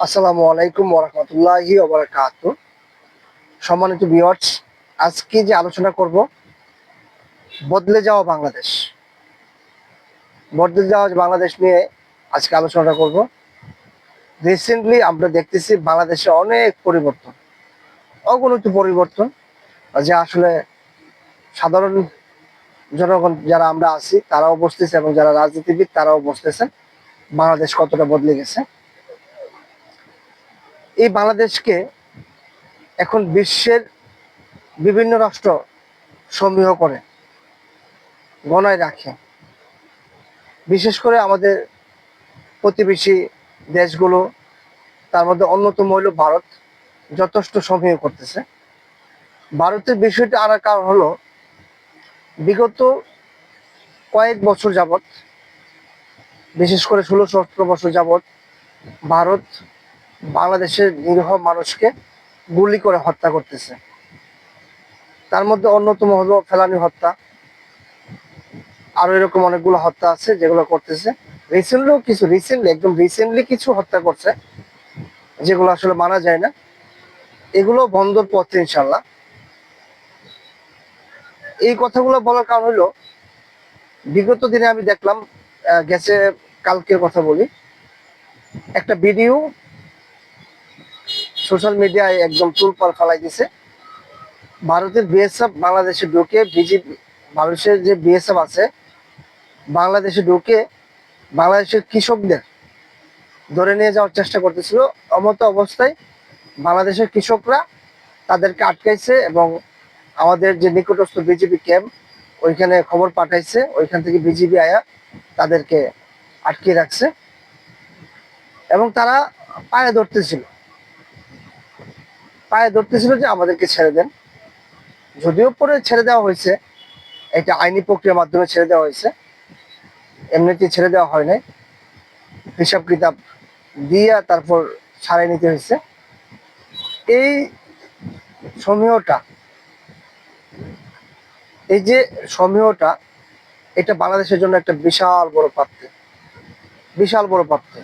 আসসালামু আলাইকুম ওয়া রাহমাতুল্লাহি ওয়া বারাকাতুহু। সম্মানিত ভিউয়ার্স, আজকে যে আলোচনা করব বদলে যাওয়া বাংলাদেশ। বদলে যাওয়া বাংলাদেশ নিয়ে আজকে আলোচনাটা করব। রিসেন্টলি আমরা দেখতেছি বাংলাদেশে অনেক পরিবর্তন, অগণিত পরিবর্তন, যে আসলে সাধারণ জনগণ যারা আমরা আছি তারাও বুঝতেছে এবং যারা রাজনীতিবিদ তারাও বুঝতেছেন বাংলাদেশ কতটা বদলে গেছে। এই বাংলাদেশকে এখন বিশ্বের বিভিন্ন রাষ্ট্র সমীহ করে গণায় রাখে। বিশেষ করে আমাদের প্রতিবেশী দেশগুলো, তার মধ্যে অন্যতম হইল ভারত, যথেষ্ট সমীহ করতেছে। ভারতের বিষয়টা আনার কারণ হলো বিগত কয়েক বছর যাবৎ, বিশেষ করে 16-17 বছর যাবৎ ভারত বাংলাদেশের নিরীহ মানুষকে গুলি করে হত্যা করতেছে। তার মধ্যে অন্যতম হলো ফেলানি হত্যা, আরো এরকম অনেকগুলো হত্যা আছে যেগুলো করতেছে। একদম রিসেন্টলি কিছু হত্যা করছে যেগুলো আসলে মানা যায় না। এগুলো বন্ধর পথে ইনশাল্লাহ। এই কথাগুলো বলার কারণ হলো বিগত দিনে আমি দেখলাম, গেছে কালকের কথা বলি, একটা ভিডিও সোশ্যাল মিডিয়ায় একদম তুলপাল ফেলাই দিছে। ভারতের বিএসএফ বাংলাদেশে ঢুকে বাংলাদেশের যে বিএসএফ আছে বাংলাদেশে ঢুকে বাংলাদেশের কৃষকদের ধরে নিয়ে যাওয়ার চেষ্টা করতেছিল। অমত অবস্থায় বাংলাদেশের কৃষকরা তাদেরকে আটকাইছে এবং আমাদের যে নিকটস্থ বিজিবি ক্যাম্প ওইখানে খবর পাঠাইছে। ওইখান থেকে বিজিবি আয়া তাদেরকে আটকে রাখছে এবং তারা পায়ে ধরতেছিল যে আমাদেরকে ছেড়ে দেন। যদিও পরে ছেড়ে দেওয়া হয়েছে, এটা আইনি প্রক্রিয়ার মাধ্যমে ছেড়ে দেওয়া হয়েছে, এমনিতেই ছেড়ে দেওয়া হয় নাই। হিসাব কিতাব দিয়ে তারপর ছাড়াই নিতে হয়েছে। এই সমীহটা, এটা বাংলাদেশের জন্য একটা বিশাল বড় প্রাপ্তি।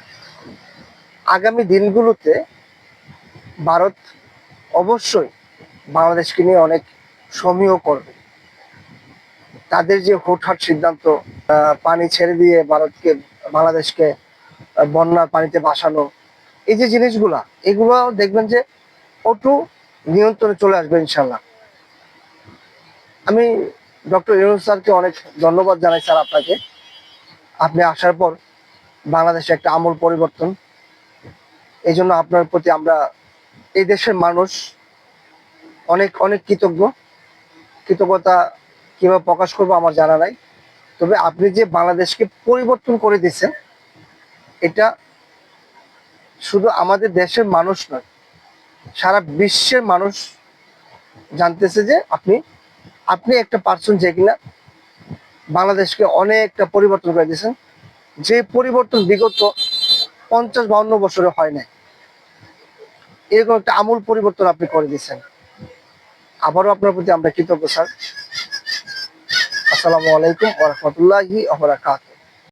আগামী দিনগুলোতে ভারত অবশ্যই বাংলাদেশকে নিয়ে অনেক সমীহ করবে। তাদের যে হুটহাট সিদ্ধান্ত, পানি ছেড়ে দিয়ে বাংলাদেশকে বন্যার পানিতে ভাসানো, এই যে জিনিসগুলা, এগুলো দেখবেন যে অটু নিয়ন্ত্রণে চলে আসবে ইনশাল্লাহ। আমি ডক্টর ইউনূস স্যারকে অনেক ধন্যবাদ জানাই। স্যার, আপনাকে, আপনি আসার পর বাংলাদেশে একটা আমূল পরিবর্তন। এই জন্য আপনার প্রতি আমরা, এই দেশের মানুষ, অনেক অনেক কৃতজ্ঞতা কিভাবে প্রকাশ করবো আমার জানা নাই। তবে আপনি যে বাংলাদেশকে পরিবর্তন করে দিচ্ছেন, এটা শুধু আমাদের দেশের মানুষ নয়, সারা বিশ্বের মানুষ জানতেছে যে আপনি একটা পার্সন যে কিনা বাংলাদেশকে অনেকটা পরিবর্তন করে দিয়েছেন, যে পরিবর্তন বিগত 50-52 বছরে হয় নাই। এরকম একটা আমূল পরিবর্তন আপনি করে দিয়েছেন। আবারও আপনার প্রতি আমরা কৃতজ্ঞ স্যার। আসসালামু আলাইকুম ওয়া রাহমাতুল্লাহি ওয়া বারাকাতুহু।